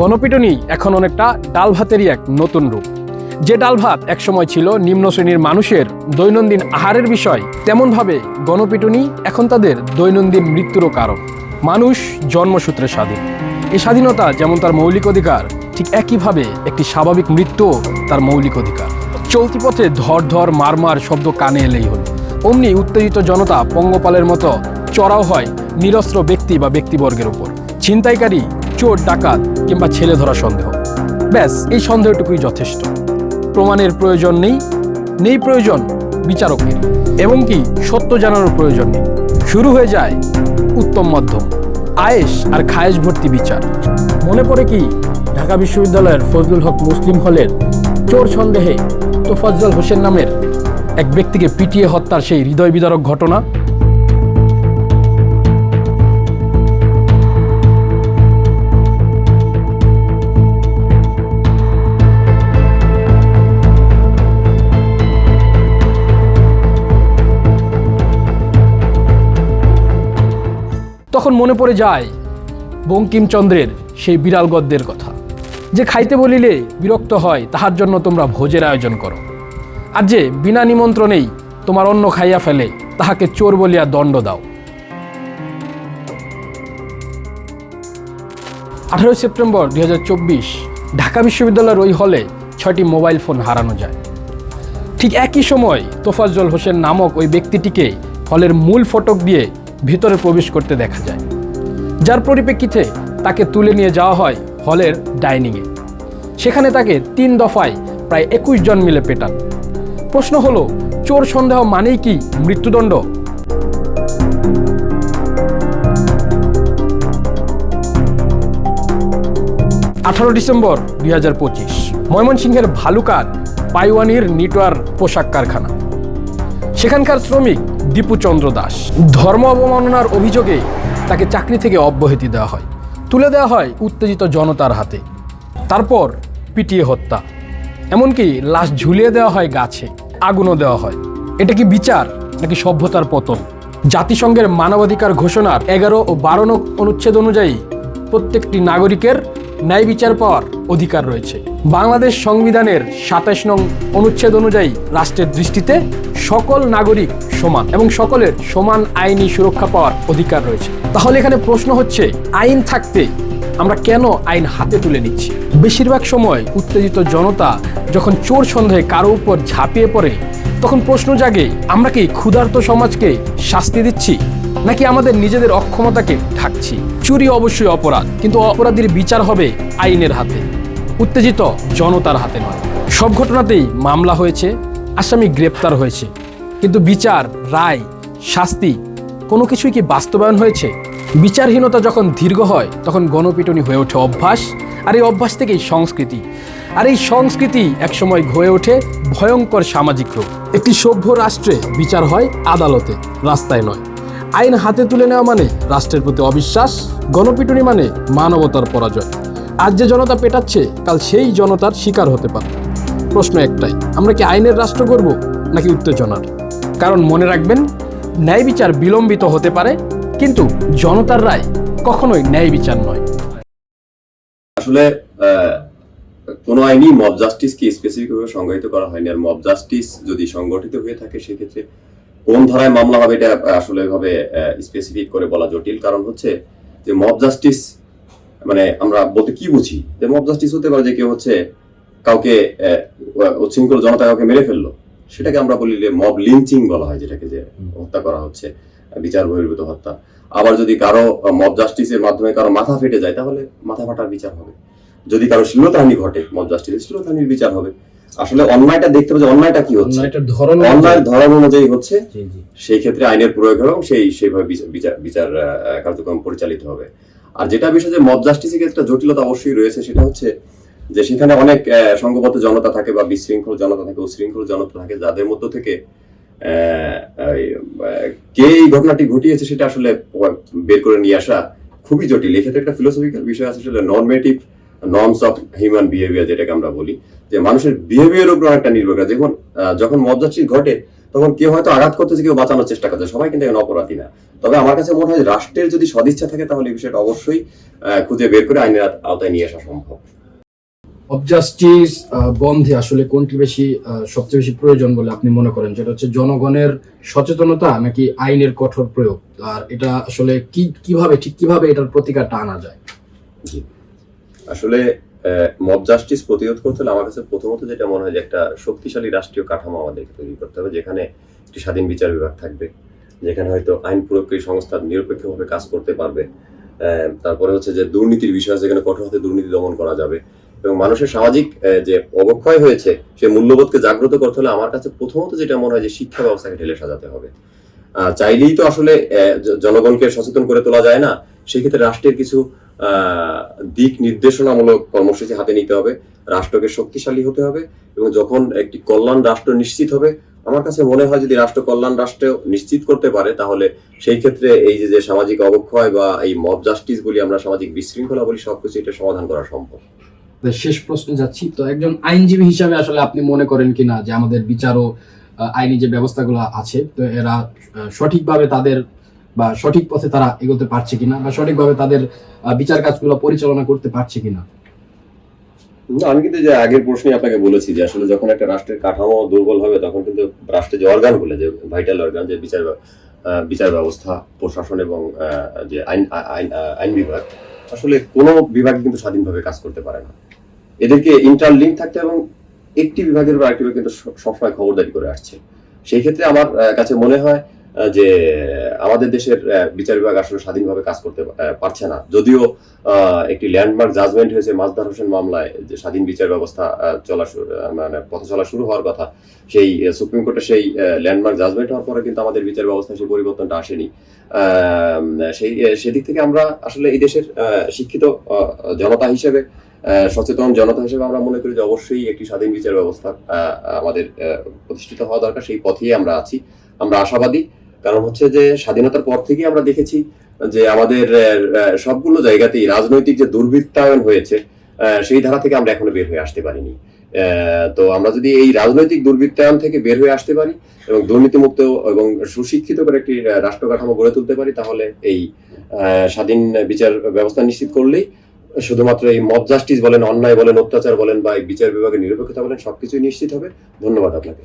গণপিটুনি এখন অনেকটা ডাল ভাতেরই এক নতুন রূপ। যে ডাল ভাত একসময় ছিল নিম্ন শ্রেণীর মানুষের দৈনন্দিন আহারের বিষয়, তেমনভাবে গণপিটুনি এখন তাদের দৈনন্দিন মৃত্যুরও কারণ। মানুষ জন্মসূত্রে স্বাধীন। এই স্বাধীনতা যেমন তার মৌলিক অধিকার, ঠিক একইভাবে একটি স্বাভাবিক মৃত্যুও তার মৌলিক অধিকার। চলতি পথে ধর ধর মার শব্দ কানে এলেই হল, অমনি উত্তেজিত জনতা পঙ্গপালের মতো চড়াও হয় নিরস্ত্র ব্যক্তি বা ব্যক্তিবর্গের উপর। ছিনতাইকারী, চোর, ডাকাত কিংবা ছেলে ধরা সন্দেহ, ব্যাস এই সন্দেহটুকুই যথেষ্ট। প্রমাণের প্রয়োজন নেই প্রয়োজন বিচারকের, এবং কি সত্য জানানোর প্রয়োজন নেই। শুরু হয়ে যায় উত্তম মধ্যম, আয়েশ আর খায়েশ ভর্তি বিচার। মনে পড়ে কি ঢাকা বিশ্ববিদ্যালয়ের ফজলুল হক মুসলিম হলের চোর সন্দেহে তোফাজ্জল হোসেন নামের এক ব্যক্তিকে পিটিয়ে হত্যার সেই হৃদয় বিদারক ঘটনা। তখন মনে পড়ে যায় বঙ্কিমচন্দ্রের সেই বিড়াল গদ্যের কথা, যে খাইতে বলিলে বিরক্ত হয় তাহার জন্য তোমরা ভোজের আয়োজন করো, আর যে বিনা নিমন্ত্রণেই তোমার অন্ন খাইয়া ফেলে তাহাকে চোর বলিয়া দণ্ড দাও। 18 সেপ্টেম্বর 2024 ঢাকা বিশ্ববিদ্যালয়ের ওই হলে 6টি মোবাইল ফোন হারানো যায়। ঠিক একই সময় তোফাজ্জল হোসেন নামক ওই ব্যক্তিটিকে হলের মূল ফটক দিয়ে ভিতরে প্রবেশ করতে দেখা যায়, যার পরিপ্রেক্ষিতে তাকে তুলে নিয়ে যাওয়া হয় হলের ডাইনিংয়ে। সেখানে তাকে 3 দফায় প্রায় 21 জন মিলে পেটান। প্রশ্ন হলো, চোর সন্দেহ মানেই কি মৃত্যুদণ্ড? ডিসেম্বর 2025 ময়মনসিংহের ভালুকার পাইওয়ানির নিটোয়ার পোশাক কারখানা। সেখানকার শ্রমিক দীপু চন্দ্র দাস ধর্ম অবমাননার অভিযোগে তাকে চাকরি থেকে অব্যাহতি দেওয়া হয়, তুলে দেওয়া হয় উত্তেজিত জনতার হাতে, তারপর পিটিয়ে হত্যা, এমনকি লাশ ঝুলিয়ে দেওয়া হয় গাছে, আগুনও দেওয়া হয়। এটা কি বিচার নাকি সভ্যতার পতন? জাতিসংঘের মানবাধিকার ঘোষণার 11 ও 12 নং অনুচ্ছেদ অনুযায়ী প্রত্যেকটি নাগরিকের ন্যায় বিচার পাওয়ার অধিকার রয়েছে। বাংলাদেশ সংবিধানের 27 নং অনুচ্ছেদ অনুযায়ী রাষ্ট্রের দৃষ্টিতে সকল নাগরিক সমান এবং সকলের সমান আইনি সুরক্ষা পাওয়ার অধিকার রয়েছে। তাহলে এখানে প্রশ্ন হচ্ছে, আইন থাকতে আমরা কেন আইন হাতে তুলে নিচ্ছি? বেশিরভাগ সময় উত্তেজিত জনতা যখন চোর সন্দেহে কারো উপর ঝাঁপিয়ে পড়ে, তখন প্রশ্ন জাগে, আমরা কি ক্ষুধার্ত সমাজকে শাস্তি দিচ্ছি নাকি আমাদের নিজেদের অক্ষমতাকে ঢাকছি? চুরি অবশ্যই অপরাধ, কিন্তু অপরাধীর বিচার হবে আইনের হাতে, উত্তেজিত জনতার হাতে নয়। সব ঘটনাতেই মামলা হয়েছে, আসামি গ্রেপ্তার হয়েছে, কিন্তু বিচার, রায়, শাস্তি কোনো কিছুই কি বাস্তবায়ন হয়েছে? বিচারহীনতা যখন দীর্ঘ হয় তখন গণপিটুনি হয়ে ওঠে অভ্যাস, আর এই অভ্যাস থেকেই সংস্কৃতি, আর এই সংস্কৃতি একসময় হয়ে ওঠে ভয়ঙ্কর সামাজিক রূপ। একটি সভ্য রাষ্ট্রে বিচার হয় আদালতে, রাস্তায় নয়। আইন হাতে তুলে নেওয়া মানে রাষ্ট্রের প্রতি অবিশ্বাস, গণপিটুনি মানে মানবতার পরাজয়। আজ যে জনতা পেটাচ্ছে, কাল সেই জনতার শিকার হতে পারে। প্রশ্ন একটাই, আমরা কি আইনের রাষ্ট্র করব নাকি উত্তেজনার? কারণ মনে রাখবেন, ন্যায় বিচার বিলম্বিত হতে পারে, কিন্তু জনতার রায় কখনোই ন্যায় বিচার নয়। আসলে কোনো আইনই মব জাস্টিসকে স্পেসিফিক ভাবে সংজ্ঞায়িত করা হয়নি। আর মব জাস্টিস যদি সংগঠিত হয়ে থাকে, সেক্ষেত্রে কোন ধারায় মামলা হবে এটা আসলে ভাবে স্পেসিফিক করে বলা জটিল। কারণ হচ্ছে যে মব জাস্টিস মানে আমরা বলতে কি বুঝি, যে মব জাস্টিস হতে পারে যে কেউ হচ্ছে কাউকে উচ্ছৃঙ্খল জনতা কাউকে মেরে ফেললো, সেটাকে আমরা বলি মব লিঞ্চিং বলা হয়, যেটাকে যে হত্যা করা হচ্ছে, বিচার বহির্ভূত হত্যা। আবার যদি কারো মব জাস্টিসের মাধ্যমে কারো মাথা ফেটে যায়, তাহলে মাথা ফাটার বিচার হবে। যদি কারো শ্লীলতাহানি ঘটে, মব জাস্টিসে শ্লীলতাহানির বিচার হবে। আসলে অন্যায়টা দেখতে হবে যে অন্যায়টা কি হচ্ছে, অন্যায়ের ধরন অনুযায়ী হচ্ছে, সেই ক্ষেত্রে আইনের প্রয়োগ হবে এবং সেইভাবে বিচার কার্যক্রম পরিচালিত হবে। আর যেটা বিষয় যে মব জাস্টিসের ক্ষেত্রে জটিলতা অবশ্যই রয়েছে, সেটা হচ্ছে যে সেখানে অনেক সংঘবদ্ধ জনতা থাকে বা বিশৃঙ্খল জনতা থাকে, উশৃঙ্খল জনতা থাকে, যাদের মধ্য থেকে কে এই ঘটনাটি ঘটিয়েছে সেটা আসলে বের করে নিয়ে আসা খুবই জটিল। এক্ষেত্রে একটা ফিলোসফিক্যাল বিষয় আছে, সেটা normative norms of human behaviour, যেটাকে আমরা বলি যে মানুষের বিহেভিয়ার উপর অনেকটা নির্ভর করে। যখন মব জাস্টিস ঘটে, তখন কেউ হয়তো আঘাত করতেছে, কেউ বাঁচানোর চেষ্টা করছে, সবাই কিন্তু এখন অপরাধী না। তবে আমার কাছে মনে হয় রাষ্ট্রের যদি সদিচ্ছা থাকে তাহলে এই বিষয়টা অবশ্যই খুঁজে বের করে আইনের আওতায় নিয়ে আসা সম্ভব। অব জাস্টিস বন্ধে আসলে কোনটি বেশি সবচেয়ে বেশি প্রয়োজন বলে আপনি মনে করেন? যেটা হচ্ছে জনগণের সচেতনতা নাকি আইনের কঠোর প্রয়োগ? আর এটা আসলে কিভাবে এটার প্রতিকারটা আনা যায়? জি, আসলে মব জাস্টিস প্রতিরোধ করতে হলে আমার কাছে প্রথমত যেটা মনে হয় যে একটা শক্তিশালী রাষ্ট্রীয় কাঠামো আমাদেরকে তৈরি করতে হবে, যেখানে একটি স্বাধীন বিচার বিভাগ থাকবে, যেখানে হয়তো আইন প্রয়োগকারী সংস্থা নিরপেক্ষভাবে কাজ করতে পারবে। তারপরে হচ্ছে যে দুর্নীতির বিষয়, যেখানে কঠোর হাতে দুর্নীতি দমন করা যাবে, এবং মানুষের সামাজিক যে অবক্ষয় হয়েছে সে মূল্যবোধকে জাগ্রত করতে হলে আমার কাছে প্রথমত যেটা মনে হয় যে শিক্ষা ব্যবস্থাকে ঢেলে সাজাতে হবে। চাইলেই তো আসলে জনগণকে সচেতন করে তোলা যায় না। সেক্ষেত্রে রাষ্ট্রের কিছু দিক নির্দেশনামূলক কর্মসূচি হাতে নিতে হবে, রাষ্ট্রকে শক্তিশালী হতে হবে, এবং যখন একটি কল্যাণ রাষ্ট্র নিশ্চিত হবে, আমার কাছে মনে হয় যদি রাষ্ট্র কল্যাণ রাষ্ট্র নিশ্চিত করতে পারে তাহলে সেই ক্ষেত্রে এই যে সামাজিক অবক্ষয় বা এই মব জাস্টিস বলি আমরা, সামাজিক বিশৃঙ্খলা বলি, সবকিছু এটা সমাধান করা সম্ভব। শেষ প্রশ্নে যাচ্ছি। তো একজন আইনজীবী হিসাবে আসলে আপনি মনে করেন কিনা যে আমাদের বিচার ও আইনি যে ব্যবস্থাগুলো আছে, তো এরা সঠিকভাবে তাদের বা সঠিক পথে তারা এগোতে পারছে কিনা, বা সঠিকভাবে তাদের বিচার কাজগুলো পরিচালনা করতে পারছে কিনা? না, আমি কিন্তু যে আগের প্রশ্নে আপনাকে বলেছি যে আসলে যখন একটা রাষ্ট্রের কাঠামো দুর্বল হবে তখন কিন্তু রাষ্ট্রের যে অর্গানগুলো, যে ভাইটাল অর্গান, যে বিচার ব্যবস্থা, প্রশাসন এবং যে আইন বিভাগ, আসলে কোনো বিভাগ কিন্তু স্বাধীনভাবে কাজ করতে পারে না। এদেরকে ইন্টারলিঙ্ক থাকতে, এবং একটি বিভাগের উপর আরেকটি বিভাগ কিন্তু সবসময় খবরদারি করে আসছে। সেই ক্ষেত্রে আমার কাছে মনে হয় যে আমাদের দেশের বিচার বিভাগ আসলে স্বাধীনভাবে কাজ করতে পারছে না। যদিও একটি ল্যান্ডমার্ক জাজমেন্ট হয়েছে মাজদার হোসেন মামলায়, যে স্বাধীন বিচার ব্যবস্থা মানে পথ চলা শুরু হওয়ার কথা, সেই সুপ্রিম কোর্টে সেই ল্যান্ডমার্ক জাজমেন্ট হওয়ার পরে কিন্তু আমাদের বিচার ব্যবস্থায় সেই পরিবর্তনটা আসেনি। সেদিক থেকে আমরা আসলে এই দেশের শিক্ষিত জনতা হিসেবে, সচেতন জনতা হিসেবে আমরা মনে করি যে অবশ্যই একটি স্বাধীন বিচার ব্যবস্থা আমাদের প্রতিষ্ঠিত হওয়া দরকার। সেই পথেই আমরা আছি, আমরা আশাবাদী। কারণ হচ্ছে যে স্বাধীনতার পর থেকেই আমরা দেখেছি যে আমাদের সবগুলো জায়গাতেই রাজনৈতিক যে দুর্বৃত্তায়ন হয়েছে, সেই ধারা থেকে আমরা এখনো বের হয়ে আসতে পারিনি। তো আমরা যদি এই রাজনৈতিক দুর্বৃত্তায়ন থেকে বের হয়ে আসতে পারি এবং দুর্নীতিমুক্ত এবং সুশিক্ষিত করে একটি রাষ্ট্র কাঠামো গড়ে তুলতে পারি, তাহলে এই স্বাধীন বিচার ব্যবস্থা নিশ্চিত করলেই শুধুমাত্র এই মব জাস্টিস বলেন, অন্যায় বলেন, অত্যাচার বলেন, বা এই বিচার বিভাগের নিরপেক্ষতা বলেন, সবকিছুই নিশ্চিত হবে। ধন্যবাদ আপনাকে।